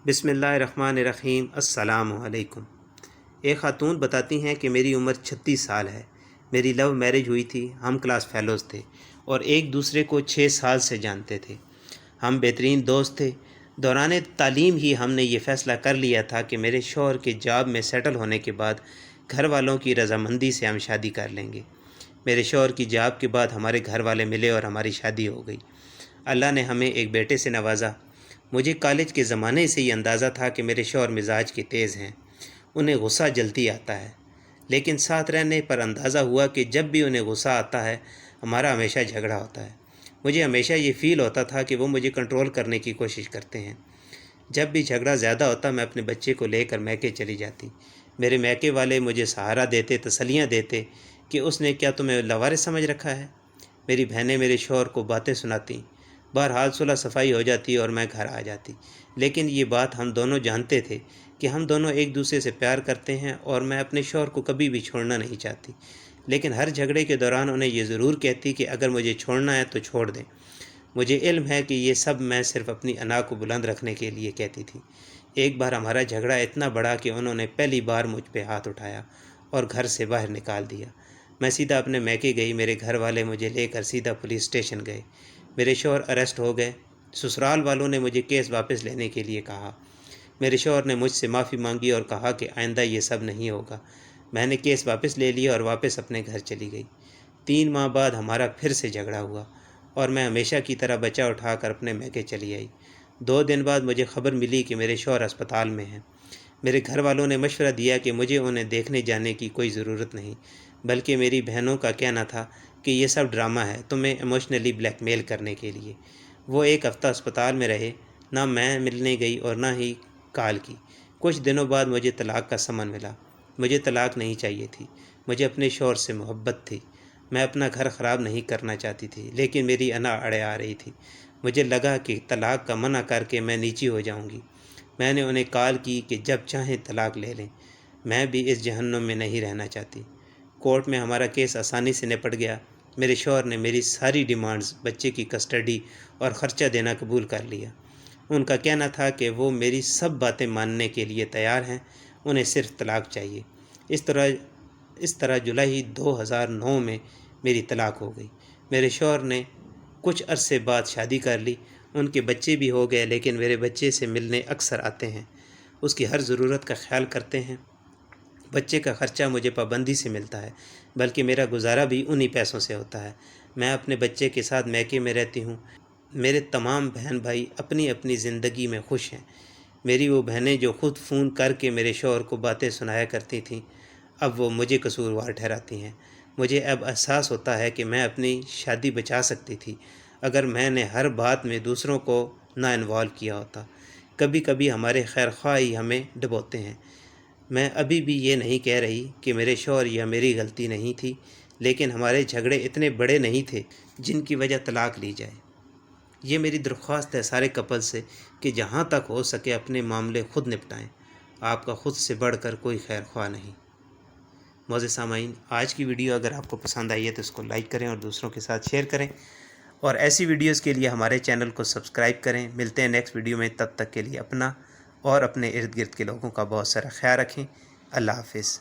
بسم اللہ الرحمن الرحیم۔ السلام علیکم۔ ایک خاتون بتاتی ہیں کہ میری عمر 36 سال ہے۔ میری لو میرج ہوئی تھی، ہم کلاس فیلوز تھے اور ایک دوسرے کو 6 سال سے جانتے تھے۔ ہم بہترین دوست تھے۔ دوران تعلیم ہی ہم نے یہ فیصلہ کر لیا تھا کہ میرے شوہر کے جاب میں سیٹل ہونے کے بعد گھر والوں کی رضامندی سے ہم شادی کر لیں گے۔ میرے شوہر کی جاب کے بعد ہمارے گھر والے ملے اور ہماری شادی ہو گئی۔ اللہ نے ہمیں ایک بیٹے سے نوازا۔ مجھے کالج کے زمانے سے یہ اندازہ تھا کہ میرے شوہر مزاج کے تیز ہیں، انہیں غصہ جلدی آتا ہے، لیکن ساتھ رہنے پر اندازہ ہوا کہ جب بھی انہیں غصہ آتا ہے ہمارا ہمیشہ جھگڑا ہوتا ہے۔ مجھے ہمیشہ یہ فیل ہوتا تھا کہ وہ مجھے کنٹرول کرنے کی کوشش کرتے ہیں۔ جب بھی جھگڑا زیادہ ہوتا میں اپنے بچے کو لے کر میکے چلی جاتی۔ میرے میکے والے مجھے سہارا دیتے، تسلیاں دیتے کہ اس نے کیا تمہیں لاوارث سمجھ رکھا ہے۔ میری بہنیں میرے شوہر کو باتیں سناتیں، بہرحال صلح صفائی ہو جاتی اور میں گھر آ جاتی۔ لیکن یہ بات ہم دونوں جانتے تھے کہ ہم دونوں ایک دوسرے سے پیار کرتے ہیں اور میں اپنے شوہر کو کبھی بھی چھوڑنا نہیں چاہتی، لیکن ہر جھگڑے کے دوران انہیں یہ ضرور کہتی کہ اگر مجھے چھوڑنا ہے تو چھوڑ دیں۔ مجھے علم ہے کہ یہ سب میں صرف اپنی انا کو بلند رکھنے کے لیے کہتی تھی۔ ایک بار ہمارا جھگڑا اتنا بڑا کہ انہوں نے پہلی بار مجھ پہ ہاتھ اٹھایا اور گھر سے باہر نکال دیا۔ میں سیدھا اپنے میکے گئی، میرے گھر والے مجھے لے کر سیدھا پولیس اسٹیشن گئے۔ میرے شوہر اریسٹ ہو گئے۔ سسرال والوں نے مجھے کیس واپس لینے کے لیے کہا۔ میرے شوہر نے مجھ سے معافی مانگی اور کہا کہ آئندہ یہ سب نہیں ہوگا۔ میں نے کیس واپس لے لیا اور واپس اپنے گھر چلی گئی۔ 3 ماہ بعد ہمارا پھر سے جھگڑا ہوا اور میں ہمیشہ کی طرح بچہ اٹھا کر اپنے میکے چلی آئی۔ 2 دن بعد مجھے خبر ملی کہ میرے شوہر اسپتال میں ہیں۔ میرے گھر والوں نے مشورہ دیا کہ مجھے انہیں دیکھنے جانے کی کوئی ضرورت نہیں، بلکہ میری بہنوں کا کہنا تھا کہ یہ سب ڈرامہ ہے، تمہیں ایموشنلی بلیک میل کرنے کے لیے۔ وہ 1 ہفتہ اسپتال میں رہے، نہ میں ملنے گئی اور نہ ہی کال کی۔ کچھ دنوں بعد مجھے طلاق کا سمن ملا۔ مجھے طلاق نہیں چاہیے تھی، مجھے اپنے شوہر سے محبت تھی۔ میں اپنا گھر خراب نہیں کرنا چاہتی تھی، لیکن میری انا اڑے آ رہی تھی۔ مجھے لگا کہ طلاق کا منع کر کے میں نیچی ہو جاؤں گی۔ میں نے انہیں کال کی کہ جب چاہیں طلاق لے لیں، میں بھی اس جہنم میں نہیں رہنا چاہتی۔ کورٹ میں ہمارا کیس آسانی سے نپٹ گیا۔ میرے شوہر نے میری ساری ڈیمانڈز، بچے کی کسٹڈی اور خرچہ دینا قبول کر لیا۔ ان کا کہنا تھا کہ وہ میری سب باتیں ماننے کے لیے تیار ہیں، انہیں صرف طلاق چاہیے۔ اس طرح جولائی 2009 میں میری طلاق ہو گئی۔ میرے شوہر نے کچھ عرصے بعد شادی کر لی، ان کے بچے بھی ہو گئے، لیکن میرے بچے سے ملنے اکثر آتے ہیں، اس کی ہر ضرورت کا خیال کرتے ہیں۔ بچے کا خرچہ مجھے پابندی سے ملتا ہے، بلکہ میرا گزارا بھی انہی پیسوں سے ہوتا ہے۔ میں اپنے بچے کے ساتھ میکے میں رہتی ہوں۔ میرے تمام بہن بھائی اپنی اپنی زندگی میں خوش ہیں۔ میری وہ بہنیں جو خود فون کر کے میرے شوہر کو باتیں سنایا کرتی تھیں، اب وہ مجھے قصوروار ٹھہراتی ہیں۔ مجھے اب احساس ہوتا ہے کہ میں اپنی شادی بچا سکتی تھی اگر میں نے ہر بات میں دوسروں کو نہ انوالو کیا ہوتا۔ کبھی کبھی ہمارے خیر خواہ ہی ہمیں ڈبوتے ہیں۔ میں ابھی بھی یہ نہیں کہہ رہی کہ میرے شوہر یا میری غلطی نہیں تھی، لیکن ہمارے جھگڑے اتنے بڑے نہیں تھے جن کی وجہ طلاق لی جائے۔ یہ میری درخواست ہے سارے کپل سے کہ جہاں تک ہو سکے اپنے معاملے خود نپٹائیں، آپ کا خود سے بڑھ کر کوئی خیر خواہ نہیں۔ معزز سامعین، آج کی ویڈیو اگر آپ کو پسند آئی ہے تو اس کو لائک کریں اور دوسروں کے ساتھ شیئر کریں، اور ایسی ویڈیوز کے لیے ہمارے چینل کو سبسکرائب کریں۔ ملتے ہیں نیکسٹ ویڈیو میں، تب تک کے لیے اپنا اور اپنے ارد گرد کے لوگوں کا بہت سارا خیال رکھیں۔ اللہ حافظ۔